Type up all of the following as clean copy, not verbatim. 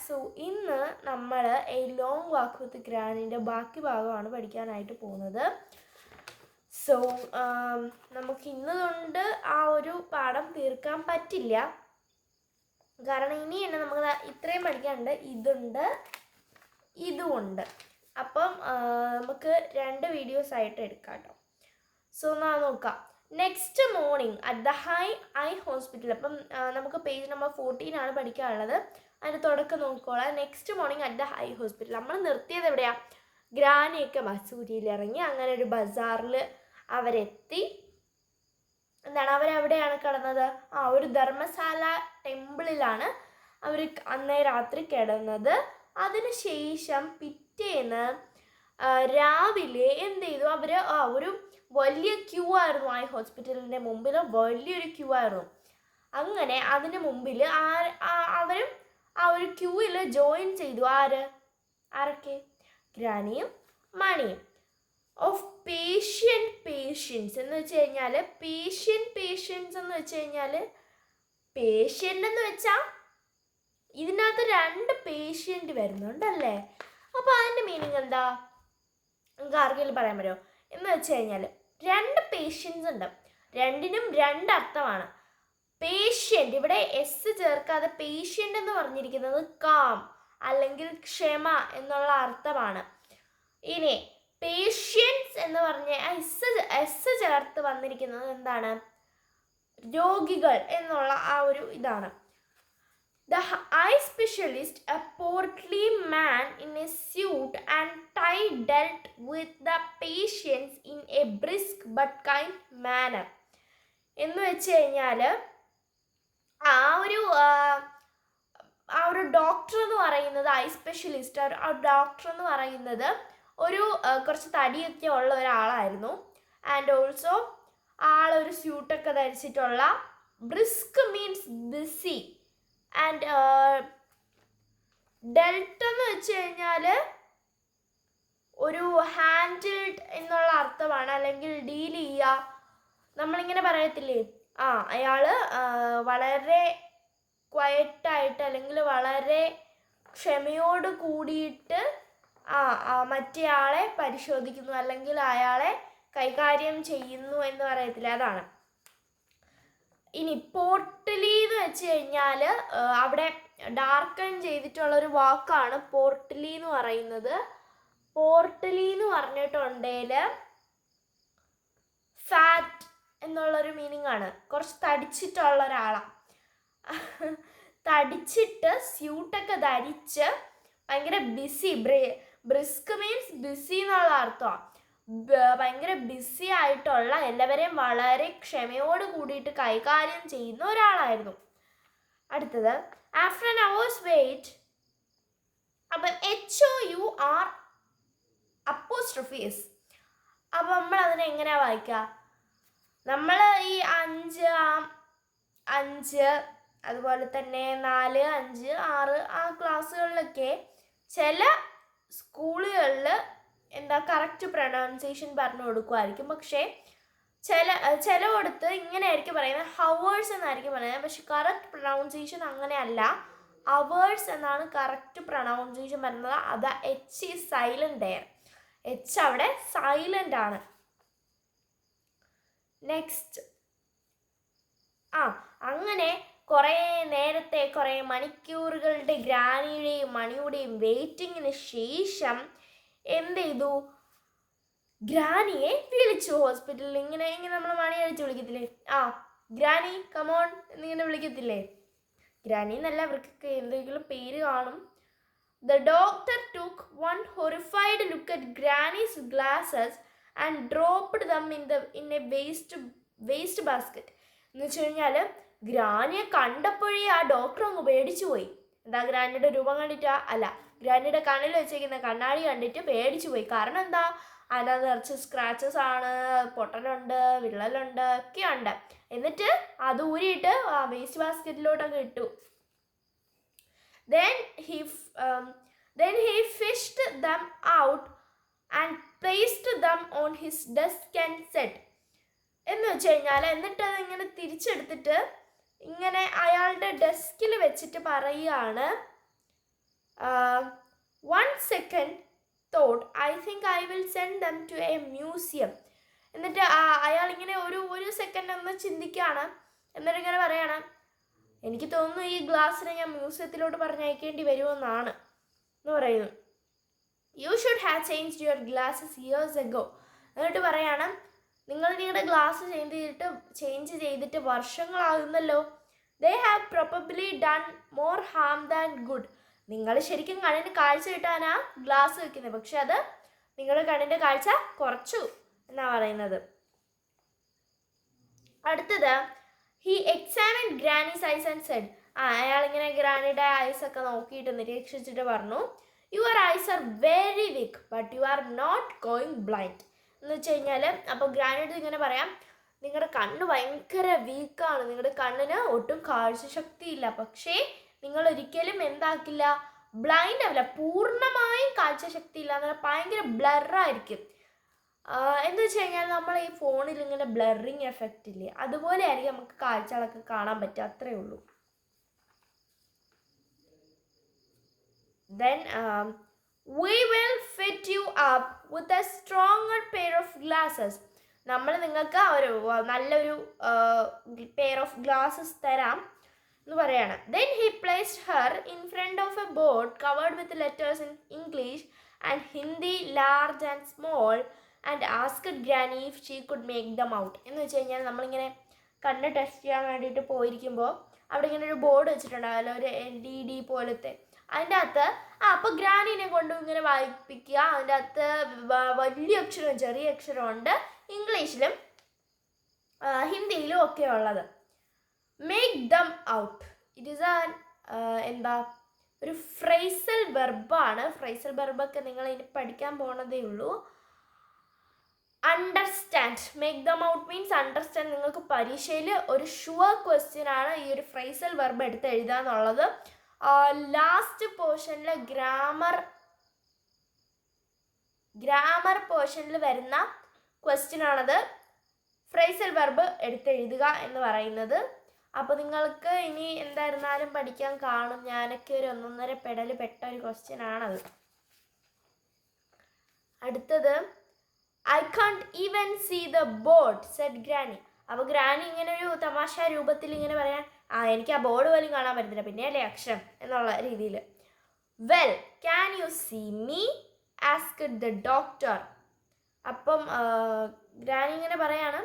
So ഇന്ന് നമ്മൾ A long വാക്ക് വിത്ത് ഗ്രാനിൻ്റെ ബാക്കി ഭാഗമാണ് പഠിക്കാനായിട്ട് പോകുന്നത്. സോ നമുക്ക് ഇന്ന് കൊണ്ട് ആ ഒരു പാഠം തീർക്കാൻ പറ്റില്ല, കാരണം ഇനി തന്നെ നമുക്ക് ഇത്രയും പഠിക്കാനുണ്ട്. ഇതുമുണ്ട്. അപ്പം നമുക്ക് 2 വീഡിയോസ് ആയിട്ട് എടുക്കാം കേട്ടോ. സോ നോക്കാം. Next morning at the eye hospital. അപ്പം നമുക്ക് പേജ് നമ്പർ 14 ആണ് പഠിക്കാനുള്ളത്. അതിൻ്റെ തുടക്കം നോക്കിക്കോളാം. Next morning at the eye hospital. നമ്മൾ നിർത്തിയത് എവിടെയാണ്? ഗ്രാനിയൊക്കെ മസൂരിയിൽ ഇറങ്ങി അങ്ങനെ ഒരു ബസാറിൽ അവരെത്തി. എന്താണ് അവരെവിടെയാണ് കിടന്നത്? ഒരു ധർമ്മശാല ടെമ്പിളിലാണ് അവർ അന്നേ രാത്രി കിടന്നത്. അതിനുശേഷം പിറ്റേന്ന് രാവിലെ എന്ത് ചെയ്തു? അവർ ഒരു വലിയ ക്യൂ ആയിരുന്നു. ഐ ഹോസ്പിറ്റലിൻ്റെ മുമ്പിൽ വലിയൊരു ക്യൂ ആയിരുന്നു. അങ്ങനെ അതിന് മുമ്പിൽ അവരും ആ ഒരു ക്യൂവിൽ ജോയിൻ ചെയ്തു. ആരൊക്കെ? ഗ്രാനിയും മണിയും. ഓഫ് പേഷ്യൻസ് എന്ന് വെച്ച് കഴിഞ്ഞാൽ പേഷ്യൻസ് എന്ന് വെച്ച് കഴിഞ്ഞാൽ പേഷ്യൻ്റ് എന്ന് വെച്ചാൽ ഇതിനകത്ത് 2 പേഷ്യൻ്റ് വരുന്നുണ്ടല്ലേ. അപ്പോൾ അതിൻ്റെ മീനിങ് എന്താ? നിങ്ങൾക്ക് ആർക്കെങ്കിലും പറയാൻ പറ്റുമോ? എന്ന് വെച്ച് കഴിഞ്ഞാൽ 2 പേഷ്യൻസ് ഉണ്ട്. 2നും 2 അർത്ഥമാണ്. പേഷ്യൻ്റ്, ഇവിടെ എസ് ചേർക്കാതെ പേഷ്യൻ്റ് എന്ന് പറഞ്ഞിരിക്കുന്നത് കാം അല്ലെങ്കിൽ ക്ഷമ എന്നുള്ള അർത്ഥമാണ്. ഇനി പേഷ്യൻസ് എന്ന് പറഞ്ഞ എസ് ചേർത്ത് വന്നിരിക്കുന്നത് എന്താണ്? രോഗികൾ എന്നുള്ള ആ ഒരു ഇതാണ്. The eye specialist, a portly man in a suit and tie, dealt with the patients in a brisk but kind manner. എന്ന് വെച്ച് കഴിഞ്ഞാൽ ആ ഒരു ഡോക്ടർ എന്ന് പറയുന്നത്, ഐ സ്പെഷ്യലിസ്റ്റ് ആ ഡോക്ടർ എന്ന് പറയുന്നത് ഒരു കുറച്ച് തടിയൊക്കെ ഉള്ള ഒരാളായിരുന്നു. ആൻഡ് ഓൾസോ ആളൊരു സ്യൂട്ടൊക്കെ ധരിച്ചിട്ടുള്ള. Brisk means busy. And deft എന്ന് വെച്ച് കഴിഞ്ഞാൽ ഒരു ഹാൻഡിൽഡ് എന്നുള്ള അർത്ഥമാണ്, അല്ലെങ്കിൽ ഡീൽ ചെയ്യുക. നമ്മളിങ്ങനെ പറയത്തില്ലേ, അയാൾ വളരെ ക്വയറ്റായിട്ട് അല്ലെങ്കിൽ വളരെ ക്ഷമയോട് കൂടിയിട്ട് മറ്റേ ആളെ പരിശോധിക്കുന്നു അല്ലെങ്കിൽ അയാളെ കൈകാര്യം ചെയ്യുന്നു എന്ന് പറയത്തില്ല, അതാണ്. ഇനി പോർട്ടലി എന്ന് വെച്ച് കഴിഞ്ഞാൽ അവിടെ ഡാർക്കൺ ചെയ്തിട്ടുള്ളൊരു വാക്കാണ് പോർട്ടലി എന്ന് പറയുന്നത്. പോർട്ടലി എന്ന് പറഞ്ഞിട്ടുണ്ടെങ്കിൽ ഫാറ്റ് എന്നുള്ളൊരു മീനിങ് ആണ്. കുറച്ച് തടിച്ചിട്ടുള്ള ഒരാളാണ്. തടിച്ചിട്ട് സ്യൂട്ടൊക്കെ ധരിച്ച് ഭയങ്കര ബിസി. ബ്രിസ്ക് മീൻസ് ബിസി എന്നുള്ള അർത്ഥമാണ്. ഭയങ്കര ബിസി ആയിട്ടുള്ള, എല്ലാവരെയും വളരെ ക്ഷമയോട് കൂടിയിട്ട് കൈകാര്യം ചെയ്യുന്ന ഒരാളായിരുന്നു. അടുത്തത് ആഫ്റ്റർ ആൻ അവേഴ്സ് വെയിറ്റ്. അപ്പം HOUR അപ്പോസ്ട്രോഫീസ്. അപ്പം നമ്മൾ അതിനെ എങ്ങനെയാണ് വായിക്കുക? നമ്മൾ ഈ 5 അതുപോലെ തന്നെ 4, 5, 6 ആ ക്ലാസ്സുകളിലൊക്കെ ചില സ്കൂളുകളിൽ കറക്റ്റ് പ്രൊനൗൺസിയേഷൻ പറഞ്ഞു കൊടുക്കുമായിരിക്കും. പക്ഷേ ചിലയിടത്ത് ഇങ്ങനെ ആയിരിക്കും പറയുന്നത്, ഹവേഴ്സ് എന്നായിരിക്കും പറയുന്നത്. പക്ഷെ കറക്റ്റ് പ്രൊനൗൺസിയേഷൻ അങ്ങനെയല്ല. അവേഴ്സ് എന്നാണ് കറക്റ്റ് പ്രൊനൗൺസിയേഷൻ പറയുന്നത്. അത് H is silent there. H അവിടെ സൈലന്റ് ആണ്. നെക്സ്റ്റ് അങ്ങനെ കുറേ മണിക്കൂറുകളുടെ ഗ്രാനിയുടെയും മണിയുടെയും വെയിറ്റിങ്ങിന് ശേഷം എന്ത് ചെയ്തു? ഗ്രാനിയെ വിളിച്ചു ഹോസ്പിറ്റലിൽ. ഇങ്ങനെ നമ്മൾ മണി അടിച്ച് വിളിക്കത്തില്ലേ, ഗ്രാനി കമോൺ എന്നിങ്ങനെ വിളിക്കത്തില്ലേ. ഗ്രാനി എന്നല്ല, അവർക്കൊക്കെ എന്തെങ്കിലും പേര് കാണും. The doctor took one horrified look at granny's glasses and dropped them in A waste basket. എന്ന് വെച്ച് കഴിഞ്ഞാൽ ഗ്രാനിയെ കണ്ടപ്പോഴേ ആ ഡോക്ടർ അങ്ങ് പേടിച്ചു പോയി. എന്താ, ഗ്രാനിയുടെ രൂപം കണ്ടിട്ടാ? അല്ല, ഗ്രാനിയുടെ കണ്ണിൽ വെച്ചേക്കുന്ന കണ്ണാടി കണ്ടിട്ട് പേടിച്ചു പോയി. കാരണം എന്താ? അതിനകത്ത് നിറച്ച് സ്ക്രാച്ചസ് ആണ്, പൊട്ടലുണ്ട്, വിള്ളലുണ്ട്, ഒക്കെ ഉണ്ട്. എന്നിട്ട് അത് ഊരിയിട്ട് വേസ്റ്റ് ബാസ്ക്കറ്റിലോട്ടൊക്കെ ഇട്ടു. Then he fished them out and placed them on his desk and said. എന്ന് വെച്ച് കഴിഞ്ഞാൽ എന്നിട്ട് അത് ഇങ്ങനെ തിരിച്ചെടുത്തിട്ട് ഇങ്ങനെ അയാളുടെ ഡെസ്കിൽ വെച്ചിട്ട് പറയുകയാണ്, 1 second thought, I think I will send them to a museum. എന്നിട്ട് അയാൾ ഇങ്ങനെ ഒരു സെക്കൻഡ് ഒന്ന് ചിന്തിക്കുകയാണ്. എന്നിട്ട് ഇങ്ങനെ പറയാണ്, എനിക്ക് തോന്നുന്നു ഈ ഗ്ലാസ്സിനെ ഞാൻ മ്യൂസിയത്തിലോട്ട് പറഞ്ഞയക്കേണ്ടി വരുമെന്നാണ് എന്ന് പറയുന്നു. You should have changed your glasses years ago. എന്നിട്ട് പറയാണ്, നിങ്ങൾ നിങ്ങളുടെ ഗ്ലാസ് ചേഞ്ച് ചെയ്തിട്ട് വർഷങ്ങളാകുന്നല്ലോ. They have probably done more harm than good. നിങ്ങൾ ശരിക്കും കണ്ണിന് കാഴ്ച കിട്ടാനാ ഗ്ലാസ് വെക്കുന്നത്, പക്ഷെ അത് നിങ്ങളുടെ കണ്ണിൻ്റെ കാഴ്ച കുറച്ചു എന്നാണ് പറയുന്നത്. അടുത്തത്, he examined granny's eyes and said. അയാളിങ്ങനെ ഗ്രാനിയുടെ ഐസ് ഒക്കെ നോക്കിയിട്ട് നിരീക്ഷിച്ചിട്ട് പറഞ്ഞു, your eyes are very weak but you are not going blind. എന്ന് വെച്ച് കഴിഞ്ഞാൽ, അപ്പോൾ ഗ്രാനൈറ്റ് ഇങ്ങനെ പറയാം, നിങ്ങളുടെ കണ്ണ് ഭയങ്കര വീക്കാണ്, നിങ്ങളുടെ കണ്ണിന് ഒട്ടും കാഴ്ചശക്തിയില്ല, പക്ഷേ നിങ്ങൾ ഒരിക്കലും എന്താക്കില്ല, ബ്ലൈൻഡ് ആവില്ല, പൂർണ്ണമായും കാഴ്ചശക്തി ഇല്ല എന്ന് പറഞ്ഞാൽ ഭയങ്കര ബ്ലറായിരിക്കും. എന്ന് വെച്ച് കഴിഞ്ഞാൽ നമ്മൾ ഈ ഫോണിൽ ഇങ്ങനെ ബ്ലറിങ് എഫക്റ്റ് ഇല്ലേ, അതുപോലെ ആയിരിക്കും നമുക്ക് കാഴ്ചകളൊക്കെ കാണാൻ പറ്റുക, അത്രേ ഉള്ളൂ. Then we will fit you up with a stronger pair of glasses. നമ്മൾ നിങ്ങൾക്ക് ഒരു നല്ലൊരു പെയർ ഓഫ് ഗ്ലാസസ് തരാം എന്ന് പറയാണ്. Then he placed her in front of a board covered with letters in English and Hindi large and small and asked Granny if she could make them out. എന്ന് വെച്ച് കഴിഞ്ഞാൽ നമ്മളിങ്ങനെ കണ്ണ് test ചെയ്യാൻ വേണ്ടിയിട്ട് പോയിരിക്കുമ്പോൾ അവിടെ ഇങ്ങനെ ഒരു ബോർഡ് വെച്ചിട്ടുണ്ടാവല്ലോ, ഒരു LED പോലത്തെ. അതിൻ്റെ അകത്ത് അപ്പോൾ ഗ്രാനീനെ കൊണ്ട് ഇങ്ങനെ വായിപ്പിക്കുക. അതിൻ്റെ അകത്ത് വലിയ അക്ഷരവും ചെറിയ അക്ഷരമുണ്ട്, ഇംഗ്ലീഷിലും ഹിന്ദിയിലും ഒക്കെ ഉള്ളത്. Make them out. It is എന്താ ഒരു ഫ്രൈസൽ വെർബാണ്. ഫ്രൈസൽ വെർബൊക്കെ നിങ്ങൾ ഇനി പഠിക്കാൻ പോണതേ ഉള്ളൂ. Understand, make them out means understand. നിങ്ങൾക്ക് പരീക്ഷയിൽ ഒരു ഷുവർ ക്വസ്റ്റ്യൻ ആണ് ഈ ഒരു ഫ്രൈസൽ വെർബ് എടുത്ത് എഴുതാന്നുള്ളത്. ലാസ്റ്റ് പോർഷനിൽ ഗ്രാമർ പോർഷനിൽ വരുന്ന ക്വസ്റ്റ്യൻ ആണത്, ഫ്രൈസൽ വെർബ് എടുത്തെഴുതുക എന്ന് പറയുന്നത്. അപ്പോൾ നിങ്ങൾക്ക് ഇനി എന്തായിരുന്നാലും പഠിക്കാൻ കാണും. ഞാനൊക്കെ ഒരു 1.5 പെടൽ പെട്ട ഒരു ക്വസ്റ്റ്യൻ ആണത്. അടുത്തത്, I can't even see the board said granny. അപ്പോൾ ഗ്രാനി ഇങ്ങനെ ഒരു തമാശ രൂപത്തിൽ ഇങ്ങനെ പറയാൻ, എനിക്ക് ആ ബോർഡ് പോലും കാണാൻ പറ്റുന്നില്ല, പിന്നെ അല്ലേ അക്ഷരം എന്നുള്ള രീതിയിൽ. Well can you see me asked the doctor. അപ്പം ഗ്രാനി ഇങ്ങനെ പറയാണ്,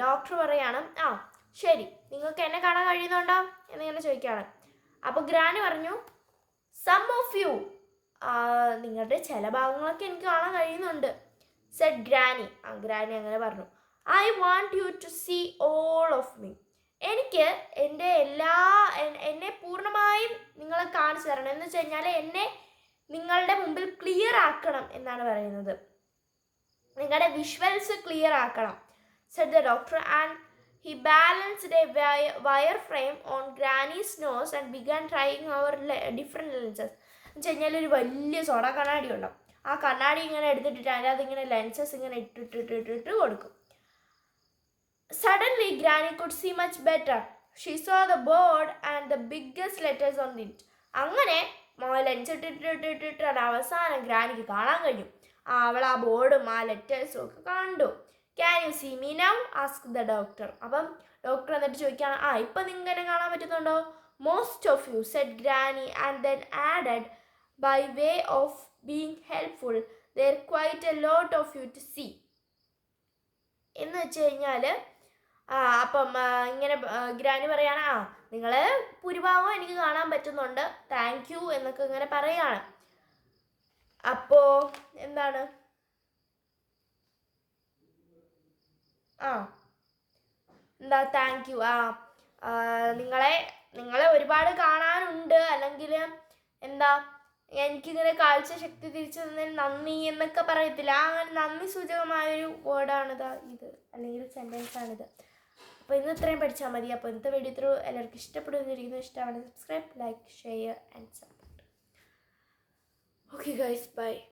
ഡോക്ടർ പറയാണ്, ശരി, നിങ്ങൾക്ക് എന്നെ കാണാൻ കഴിയുന്നുണ്ടോ എന്നിങ്ങനെ ചോദിക്കുകയാണ്. അപ്പോൾ ഗ്രാനി പറഞ്ഞു, സം ഓഫ് യു, നിങ്ങളുടെ ചില ഭാഗങ്ങളൊക്കെ എനിക്ക് കാണാൻ കഴിയുന്നുണ്ട്. Z granny. ഗ്രാനി അങ്ങനെ പറഞ്ഞു, I want you to see all of me. എനിക്ക് എന്നെ പൂർണ്ണമായും നിങ്ങളെ കാണിച്ചു തരണം. എന്ന് വെച്ച് കഴിഞ്ഞാൽ എന്നെ നിങ്ങളുടെ മുമ്പിൽ ക്ലിയർ ആക്കണം എന്നാണ് പറയുന്നത്. നിങ്ങളുടെ വിഷ്വൽസ് ക്ലിയർ ആക്കണം. Said the doctor and he balanced a wire frame on Granny's nose and began trying our different lenses. എന്ന് വെച്ച് കഴിഞ്ഞാൽ ഒരു വലിയ സോഡ കണ്ണാടി ഉണ്ടാവും. ആ കണ്ണാടി ഇങ്ങനെ എടുത്തിട്ടിട്ട് അതിനകത്ത് ഇങ്ങനെ ലെൻസസ് ഇങ്ങനെ ഇട്ടിട്ട് കൊടുക്കും. Suddenly Granny could see much better. She saw the board and the biggest letters on it. അങ്ങനെ ലെൻസ് ഇട്ടിട്ട് അവസാനം ഗ്രാനിക്ക് കാണാൻ കഴിഞ്ഞു. അവൾ ആ ബോർഡും ആ ലെറ്റേഴ്സും ഒക്കെ കണ്ടു. Can you see me now ask the doctor. അപ്പം ഡോക്ടർ എന്നിട്ട് ചോദിക്കുകയാണ്, ഇപ്പം നിങ്ങൾക്ക് എന്നെ കാണാൻ പറ്റുന്നുണ്ടോ? Most of you said granny and then added by way of being helpful there quite a lot of you to see. എന്ന് വെച്ച് കഴിഞ്ഞാൽ അപ്പം ഇങ്ങനെ ഗ്രാനി പറയാണ്, നിങ്ങളെ ഭൂരിഭാഗവും എനിക്ക് കാണാൻ പറ്റുന്നുണ്ട്, താങ്ക് യു എന്നൊക്കെ ഇങ്ങനെ പറയാണ്. അപ്പോൾ എന്താണ് താങ്ക് യു. നിങ്ങളെ ഒരുപാട് കാണാനുണ്ട്, അല്ലെങ്കിൽ എനിക്കിങ്ങനെ കാഴ്ചശക്തി തിരിച്ചു തന്നതിൽ നന്ദി എന്നൊക്കെ പറയത്തില്ല, അങ്ങനെ നന്ദി സൂചകമായൊരു വേർഡാണിത്, ഇത് അല്ലെങ്കിൽ സെൻറ്റൻസാണിത്. അപ്പോൾ ഇന്ന് ഇത്രയും പഠിച്ചാൽ മതി. അപ്പോൾ ഇന്നത്തെ വീഡിയോ ഇത്ര എല്ലാവർക്കും ഇഷ്ടപ്പെടുന്നിരിക്കുന്നു. ഇഷ്ടമാണ് subscribe, like, share and support. Okay guys, by.